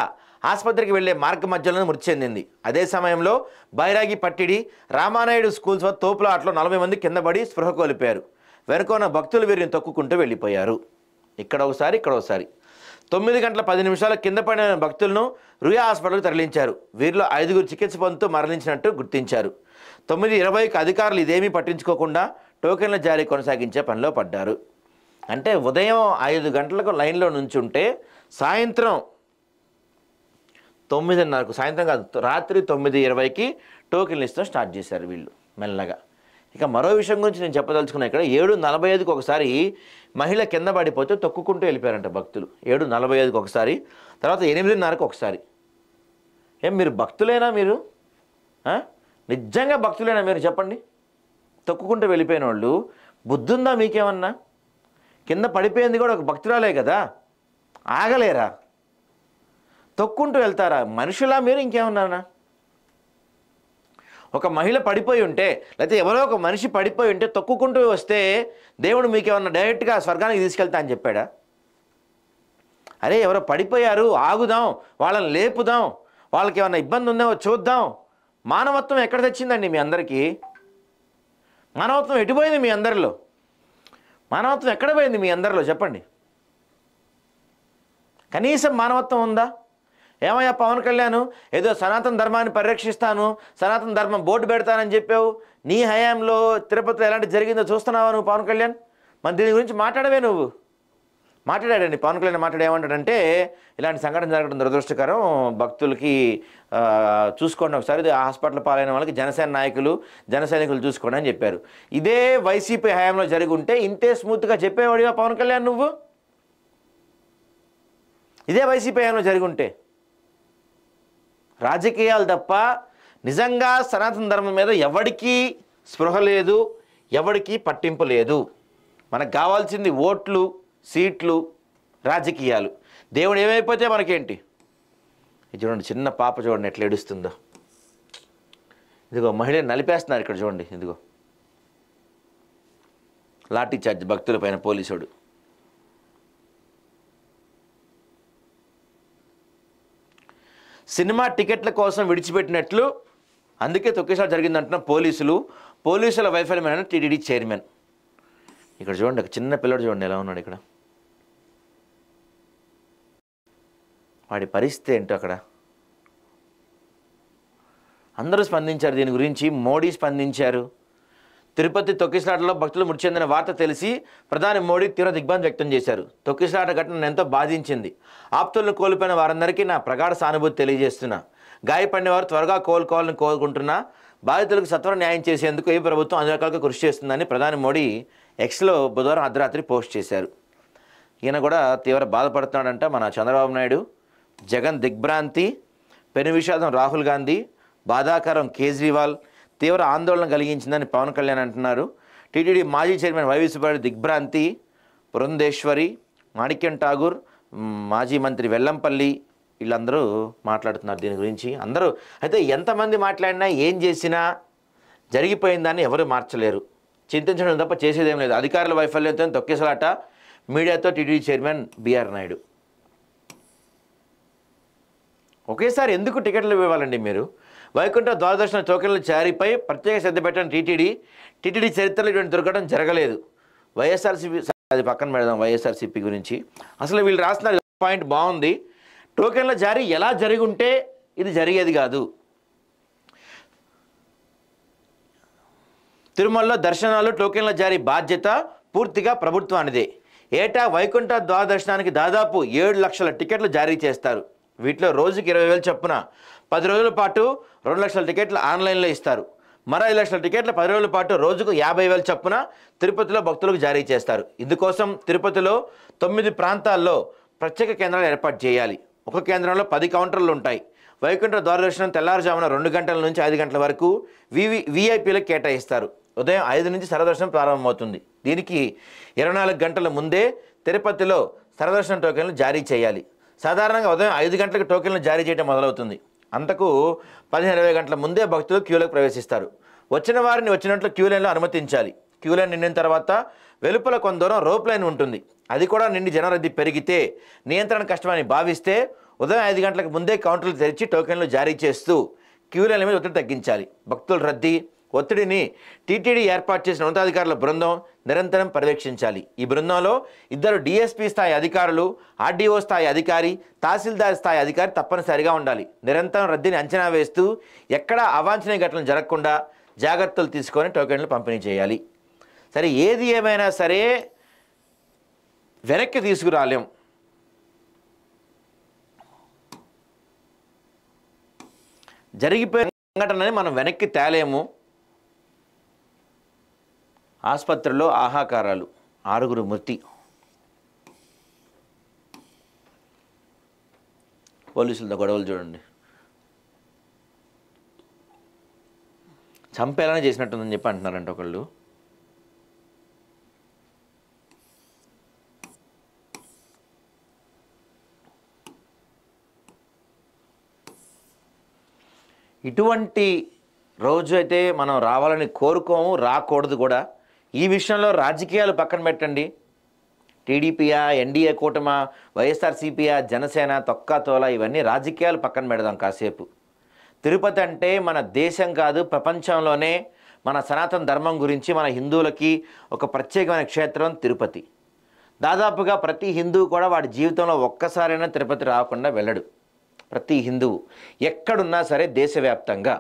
ఆసుపత్రికి వెళ్లే మార్గ మధ్యలో మృతి చెందింది. అదే సమయంలో బైరాగి పట్టిడి, రామానాయుడు స్కూల్స్ వద్ద తోపులాటలో 40 మంది కింద పడి స్పృహ కోల్పోయారు. వెనుకొన్న భక్తులు వీరిని తొక్కుకుంటూ వెళ్ళిపోయారు. ఇక్కడ ఒకసారి 9:10 కింద పడిన భక్తులను రుయా హాస్పిటల్కి తరలించారు. వీరిలో 5గురు చికిత్స పొందుతూ మరణించినట్టు గుర్తించారు. 9:20కి అధికారులు ఇదేమీ పట్టించుకోకుండా టోకెన్ల జారీ కొనసాగించే పనిలో పడ్డారు. అంటే ఉదయం 5 గంటలకు లైన్లో నుంచుంటే సాయంత్రం 9:30కు, సాయంత్రం కాదు రాత్రి 9:20కి టోకెన్లు ఇస్తూ స్టార్ట్ చేశారు వీళ్ళు మెల్లగా. ఇక మరో విషయం గురించి నేను చెప్పదలుచుకున్నా. ఇక్కడ 7:45కి ఒకసారి మహిళ కింద పడిపోతే తొక్కుకుంటూ వెళ్ళిపోయారంట భక్తులు. 7:45కి ఒకసారి, తర్వాత 8:30కి ఒకసారి. మీరు భక్తులేనా? మీరు నిజంగా భక్తులేనా మీరు? చెప్పండి. తొక్కుకుంటూ వెళ్ళిపోయిన వాళ్ళు బుద్ధుందా మీకేమన్నా? కింద పడిపోయింది కూడా ఒక భక్తురాలే కదా, ఆగలేరా? తొక్కుంటూ వెళ్తారా? మనుషులా మీరు? ఇంకేమన్నానా? ఒక మహిళ పడిపోయి ఉంటే, లేకపోతే ఎవరో ఒక మనిషి పడిపోయి ఉంటే తొక్కుకుంటూ వస్తే దేవుడు మీకేమన్నా డైరెక్ట్గా స్వర్గానికి తీసుకెళ్తా అని చెప్పాడా? అరే ఎవరో పడిపోయారు, ఆగుదాం, వాళ్ళని లేపుదాం, వాళ్ళకి ఏమన్నా ఇబ్బంది ఉందేమో చూద్దాం. మానవత్వం ఎక్కడ తెచ్చిందండి మీ అందరికీ? మానవత్వం ఎటుపోయింది మీ అందరిలో? మానవత్వం ఎక్కడ పోయింది మీ అందరిలో? చెప్పండి. కనీసం మానవత్వం ఉందా? ఏమయ్యా పవన్ కళ్యాణ్, ఏదో సనాతన ధర్మాన్ని పరిరక్షిస్తాను, సనాతన ధర్మం బోర్డు పెడతానని చెప్పావు. నీ హయాంలో తిరుపతిలో ఎలాంటి జరిగిందో చూస్తున్నావా నువ్వు పవన్ కళ్యాణ్? మరి దీని గురించి మాట్లాడవే నువ్వు? మాట్లాడాడండి పవన్ కళ్యాణ్. మాట్లాడి ఏమంటాడంటే, ఇలాంటి సంఘటన జరగడం దురదృష్టకరం, భక్తులకి చూసుకోండి ఒకసారి, హాస్పిటల్ పాలైన వాళ్ళకి జనసేన నాయకులు, జన సైనికులు చూసుకోండి అని చెప్పారు. ఇదే వైసీపీ హయాంలో జరిగి ఉంటే ఇంతే స్మూత్గా చెప్పేవాడిగా పవన్ కళ్యాణ్ నువ్వు? ఇదే వైసీపీ హయాంలో జరిగి ఉంటే. రాజకీయాలు తప్ప నిజంగా సనాతన ధర్మం మీద ఎవరికీ స్పృహ లేదు, ఎవరికీ పట్టింపు లేదు. మనకు కావాల్సింది ఓట్లు, సీట్లు, రాజకీయాలు. దేవుడు ఏమైపోతే మనకేంటి? ఇది చూడండి, చిన్న పాప చూడండి ఎట్లా ఏడుస్తుందో. ఇదిగో మహిళని నలిపేస్తున్నారు ఇక్కడ చూడండి. ఇదిగో లాఠీ చార్జ్ భక్తుల పైన పోలీసుడు. సినిమా టికెట్ల కోసం విడిచిపెట్టినట్లు అందుకే తొక్కిసలాట జరిగిందంటున్న పోలీసుల వైఫల్యమైన టీటీడీ చైర్మన్. ఇక్కడ చూడండి, ఒక చిన్న పిల్లడు చూడండి ఎలా ఉన్నాడు ఇక్కడ. వాడి పరిస్థితి ఏంటో అక్కడ. అందరూ స్పందించారు దీని గురించి. మోడీ స్పందించారు. తిరుపతి తొక్కిసలాటలో భక్తులు మృతి చెందిన వార్త తెలిసి ప్రధాని మోడీ తీవ్ర దిగ్భ్రాంతి వ్యక్తం చేశారు. తొక్కిసలాట ఘటన ఎంతో బాధించింది. ఆప్తులను కోల్పోయిన వారందరికీ నా ప్రగాఢ సానుభూతి తెలియజేస్తున్నా. గాయపడిన వారు త్వరగా కోలుకోవాలని కోరుకుంటున్నా. బాధితులకు సత్వర న్యాయం చేసేందుకు ఈ ప్రభుత్వం అన్ని రకాలుగా కృషి చేస్తుందని ప్రధాని మోడీ ఎక్స్లో బుధవారం అర్ధరాత్రి పోస్ట్ చేశారు. ఈయన కూడా తీవ్ర బాధపడుతున్నాడంట. మన చంద్రబాబు నాయుడు, జగన్ దిగ్భ్రాంతి, పెను విషాదం రాహుల్ గాంధీ, బాధాకరం కేజ్రీవాల్, తీవ్ర ఆందోళన కలిగించిందని పవన్ కళ్యాణ్ అంటున్నారు. టీటీడీ మాజీ చైర్మన్ వైవి సుబ్బారెడ్డి దిగ్భ్రాంతి, పురంధేశ్వరి, మాణిక్యం ఠాగూర్, మాజీ మంత్రి వెల్లంపల్లి వీళ్ళందరూ మాట్లాడుతున్నారు దీని గురించి. అందరూ అయితే ఎంతమంది మాట్లాడినా ఏం చేసినా జరిగిపోయిందని ఎవరు మార్చలేరు. చింతించడం తప్ప చేసేదేం లేదు. అధికారుల వైఫల్యంతో తొక్కిసలాట, మీడియాతో టీటీడీ చైర్మన్ బీఆర్ నాయుడు. ఒకేసారి ఎందుకు టికెట్లు ఇవ్వాలండి మీరు? వైకుంఠ ద్వారదర్శన టోకెన్ల జారీపై ప్రత్యేక శ్రద్ధ పెట్టిన టీటీడీ చరిత్రలో ఇటువంటి దుర్ఘటన జరగలేదు. వైఎస్ఆర్సీపీ అది పక్కన పెడదాం. వైఎస్ఆర్సీపీ గురించి అసలు వీళ్ళు రాసిన పాయింట్ బాగుంది. టోకెన్ల జారీ ఎలా జరిగి ఉంటే ఇది జరిగేది కాదు. తిరుమలలో దర్శనాలు టోకెన్ల జారీ బాధ్యత పూర్తిగా ప్రభుత్వానిదే. ఏటా వైకుంఠ ద్వారదర్శనానికి దాదాపు 7 లక్షల టికెట్లు జారీ చేస్తారు. వీటిలో రోజుకి 20,000 చొప్పున 10 రోజుల పాటు 2 లక్షల టికెట్లు ఆన్లైన్లో ఇస్తారు. మరో 5 లక్షల టికెట్లు 10 రోజుల పాటు రోజుకు 50,000 చొప్పున తిరుపతిలో భక్తులకు జారీ చేస్తారు. ఇందుకోసం తిరుపతిలో 9 ప్రాంతాల్లో ప్రత్యేక కేంద్రాలు ఏర్పాటు చేయాలి. ఒక కేంద్రంలో 10 కౌంటర్లు ఉంటాయి. వైకుంఠ ద్వారదర్శనం తెల్లారుజామున 2 గంటల నుంచి 5 గంటల వరకు వీఐపీలకు కేటాయిస్తారు. ఉదయం 5 నుంచి సర్వదర్శనం ప్రారంభమవుతుంది. దీనికి 24 గంటల ముందే తిరుపతిలో సర్వదర్శనం టోకెన్లు జారీ చేయాలి. సాధారణంగా ఉదయం 5 గంటలకు టోకెన్లు జారీ చేయడం మొదలవుతుంది. అంతకు 15-20 గంటల ముందే భక్తులు క్యూలోకి ప్రవేశిస్తారు. వచ్చిన వారిని వచ్చినట్లు క్యూ లైన్లో అనుమతించాలి. క్యూ లైన్ నిండిన తర్వాత వెలుపల కొంత దూరం రోప్ లైన్ ఉంటుంది. అది కూడా నిండి జనరద్దీ పెరిగితే నియంత్రణ కష్టమని భావిస్తే ఉదయం 5 గంటలకు ముందే కౌంటర్లు తెరిచి టోకెన్లు జారీ చేస్తూ క్యూ లైన్ల మీద ఒత్తిడి తగ్గించాలి. భక్తుల రద్దీ ఒత్తిడిని టీటీడీ ఏర్పాటు చేసిన ఉన్నతాధికారుల బృందం నిరంతరం పర్యవేక్షించాలి. ఈ బృందంలో 2 డీఎస్పీ స్థాయి అధికారులు, ఆర్డీఓ స్థాయి అధికారి, తహసీల్దార్ స్థాయి అధికారి తప్పనిసరిగా ఉండాలి. నిరంతరం రద్దీని అంచనా వేస్తూ ఎక్కడా అవాంఛనీయ ఘటనలు జరగకుండా జాగ్రత్తలు తీసుకొని టోకెన్లు పంపిణీ చేయాలి. సరే, ఏది ఏమైనా సరే వెనక్కి తీసుకురాలేం. జరిగిపోయిన సంఘటనని మనం వెనక్కి తేలేము. ఆసుపత్రిలో ఆహాకారాలు, 6 మృతి. పోలీసులతో గొడవలు చూడండి. చంపేలానే చేసినట్టుందని చెప్పి అంటున్నారంట ఒకళ్ళు. ఇటువంటి రోజు అయితే మనం రావాలని కోరుకోము, రాకూడదు కూడా. ఈ విషయంలో రాజకీయాలు పక్కన పెట్టండి. టీడీపీయా, ఎన్డీఏ కూటమా, వైఎస్ఆర్సీపీయా, జనసేన, తొక్కాతోల ఇవన్నీ రాజకీయాలు పక్కన పెడదాం కాసేపు. తిరుపతి అంటే మన దేశం కాదు, ప్రపంచంలోనే మన సనాతన ధర్మం గురించి మన హిందువులకి ఒక ప్రత్యేకమైన క్షేత్రం తిరుపతి. దాదాపుగా ప్రతి హిందువు కూడా వాడి జీవితంలో ఒక్కసారైనా తిరుపతి రాకుండా వెళ్ళడు. ప్రతి హిందువు ఎక్కడున్నా సరే దేశవ్యాప్తంగా.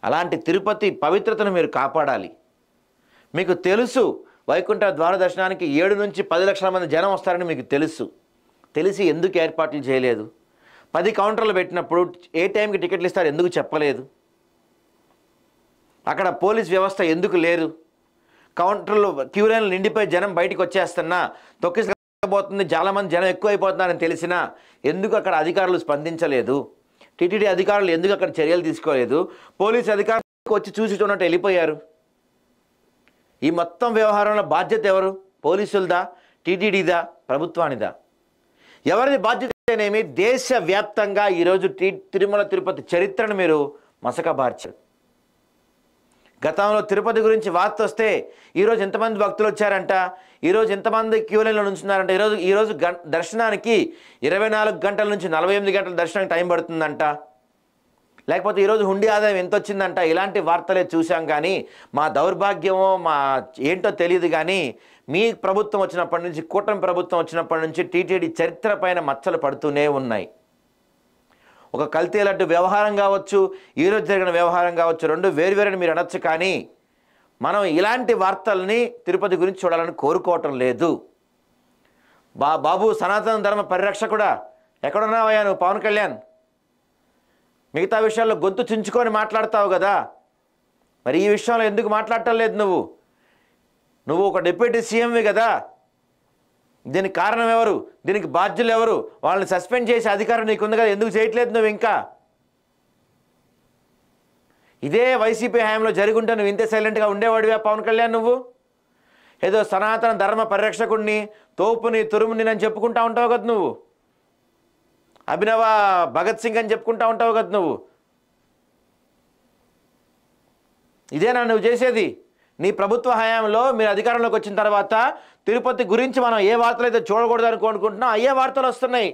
అలాంటి తిరుపతి పవిత్రతను మీరు కాపాడాలి. మీకు తెలుసు వైకుంఠ ద్వార దర్శనానికి 7 నుంచి 10 లక్షల మంది జనం వస్తారని మీకు తెలిసి ఎందుకు ఏర్పాట్లు చేయలేదు? 10 కౌంటర్లు పెట్టినప్పుడు ఏ టైంకి టికెట్లు ఇస్తారు ఎందుకు చెప్పలేదు? అక్కడ పోలీస్ వ్యవస్థ ఎందుకు లేదు? కౌంటర్లు క్యూ లైన్లు నిండిపోయి జనం బయటికి వచ్చేస్తున్నా తొక్కిసలాటపోతుంది, చాలామంది జనం ఎక్కువ అయిపోతున్నారని తెలిసినా ఎందుకు అక్కడ అధికారులు స్పందించలేదు? టీటీడీ అధికారులు ఎందుకు అక్కడ చర్యలు తీసుకోలేదు? పోలీసు అధికారులు వచ్చి చూసి చూడనట్టు వెళ్ళిపోయారు. ఈ మొత్తం వ్యవహారంలో బాధ్యత ఎవరు? పోలీసులదా, టీటీడీదా, ప్రభుత్వానిదా? ఎవరిది బాధ్యతనేమి? దేశవ్యాప్తంగా ఈరోజు తిరుమల తిరుపతి చరిత్రను మీరు మసకబార్చారు. గతంలో తిరుపతి గురించి వార్త వస్తే ఈరోజు ఎంతమంది భక్తులు వచ్చారంట, ఈరోజు ఎంతమంది క్యూ లైన్లో నుంచున్నారంట, ఈరోజు దర్శనానికి 24 గంటల నుంచి 48 గంటల దర్శనానికి టైం పడుతుందంట, లేకపోతే ఈరోజు హుండీ ఆదాయం ఎంత వచ్చిందంట. ఇలాంటి వార్తలే చూసాం. కానీ మా దౌర్భాగ్యమో మా ఏంటో తెలియదు. కానీ మీ ప్రభుత్వం వచ్చినప్పటి నుంచి, కూటమి ప్రభుత్వం వచ్చినప్పటి నుంచి టీటీడీ చరిత్ర పైన మచ్చలు పడుతూనే ఉన్నాయి. ఒక కల్తీ లడ్డు వ్యవహారం కావచ్చు, ఈరోజు జరిగిన వ్యవహారం కావచ్చు, రెండు వేరువేరని మీరు అనొచ్చు. కానీ మనం ఇలాంటి వార్తల్ని తిరుపతి గురించి చూడాలని కోరుకోవటం లేదు. బాబు సనాతన ధర్మ పరిరక్షకుడా, ఎక్కడున్నావయ్యా నువ్వు? పవన్ కళ్యాణ్ మిగతా విషయాల్లో గొంతు చించుకొని మాట్లాడతావు కదా, మరి ఈ విషయంలో ఎందుకు మాట్లాడటం లేదు? నువ్వు ఒక డిప్యూటీ సీఎంవి కదా. దీనికి కారణం ఎవరు? దీనికి బాధ్యులు ఎవరు? వాళ్ళని సస్పెండ్ చేసే అధికారం నీకుంది కదా, ఎందుకు చేయట్లేదు నువ్వు? ఇంకా ఇదే వైసీపీ హయాంలో జరుగుంటే నువ్వు ఇంతే సైలెంట్గా ఉండేవాడివా పవన్ కళ్యాణ్? నువ్వు ఏదో సనాతన ధర్మ పరిరక్షకుడిని, తోపుని, తురుముని అని చెప్పుకుంటా ఉంటావు కదా నువ్వు. అభినవ భగత్ సింగ్ అని చెప్పుకుంటా ఉంటావు కదా నువ్వు. ఇదేనా నువ్వు చేసేది? నీ ప్రభుత్వ హయాంలో మీరు అధికారంలోకి వచ్చిన తర్వాత తిరుపతి గురించి మనం ఏ వార్తలు అయితే చూడకూడదని కోరుకుంటున్నాం, అయ్యే వార్తలు వస్తున్నాయి.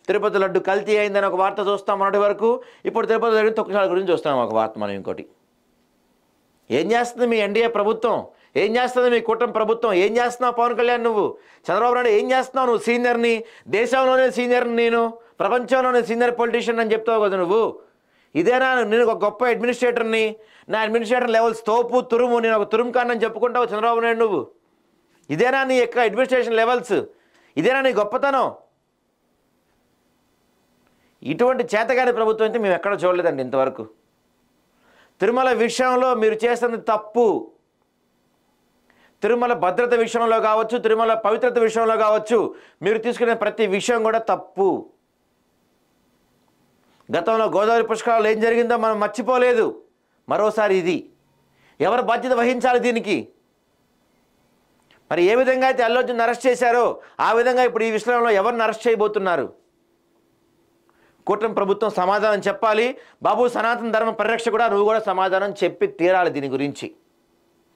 తిరుపతి లడ్డు కల్తీ అయిందని ఒక వార్త చూస్తాం మొన్నటి వరకు. ఇప్పుడు తిరుపతి జరిగిన తొక్కిసాల గురించి చూస్తాం ఒక వార్త మనం. ఇంకోటి ఏం చేస్తుంది మీ ఎన్డీఏ ప్రభుత్వం? ఏం చేస్తుంది మీ కూటమి ప్రభుత్వం? ఏం చేస్తున్నావు పవన్ కళ్యాణ్? నువ్వు చంద్రబాబు నాయుడు ఏం చేస్తున్నావు? నువ్వు సీనియర్ని, దేశంలోనే సీనియర్ని, నేను ప్రపంచంలోనే సీనియర్ పొలిటీషియన్ అని చెప్తావు కదా నువ్వు. ఇదేనా నేను ఒక గొప్ప అడ్మినిస్ట్రేటర్ని, నా అడ్మినిస్ట్రేటర్ లెవెల్స్ తోపు తురుము, నేను ఒక తురుము కానని చెప్పుకుంటావు చంద్రబాబు నాయుడు నువ్వు. ఇదేనా నీ యొక్క అడ్మినిస్ట్రేషన్ లెవెల్స్? ఇదేనా నీ గొప్పతనం? ఇటువంటి చేతగాని ప్రభుత్వం అయితే మేము ఎక్కడ చూడలేదండి ఇంతవరకు. తిరుమల విషయంలో మీరు చేస్తుంది తప్పు. తిరుమల భద్రత విషయంలో కావచ్చు, తిరుమల పవిత్రత విషయంలో కావచ్చు, మీరు తీసుకునే ప్రతి విషయం కూడా తప్పు. గతంలో గోదావరి పుష్కరాలు ఏం జరిగిందో మనం మర్చిపోలేదు. మరోసారి ఇది ఎవరు బాధ్యత వహించాలి దీనికి? మరి ఏ విధంగా అయితే అల్లు అర్జున్ అరెస్ట్ చేశారో ఆ విధంగా ఇప్పుడు ఈ విషయంలో ఎవరిని అరెస్ట్ చేయబోతున్నారు? కూటమి ప్రభుత్వం సమాధానం చెప్పాలి. బాబు సనాతన ధర్మ పరిరక్షకుడా, నువ్వు కూడా సమాధానం చెప్పి తీరాలి దీని గురించి.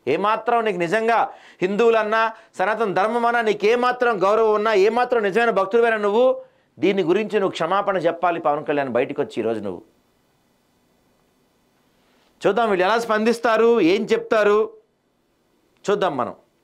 ఏమాత్రం నీకు నిజంగా హిందువులన్నా సనాతన ధర్మం అన్నా నీకేమాత్రం గౌరవం ఉన్నా, ఏమాత్రం నిజమైన భక్తుడివైనా నువ్వు దీని గురించి నువ్వు క్షమాపణ చెప్పాలి పవన్ కళ్యాణ్ బయటకు వచ్చి ఈరోజు. నువ్వు చూద్దాం వీళ్ళు ఎలా స్పందిస్తారు, ఏం చెప్తారు చూద్దాం మనం.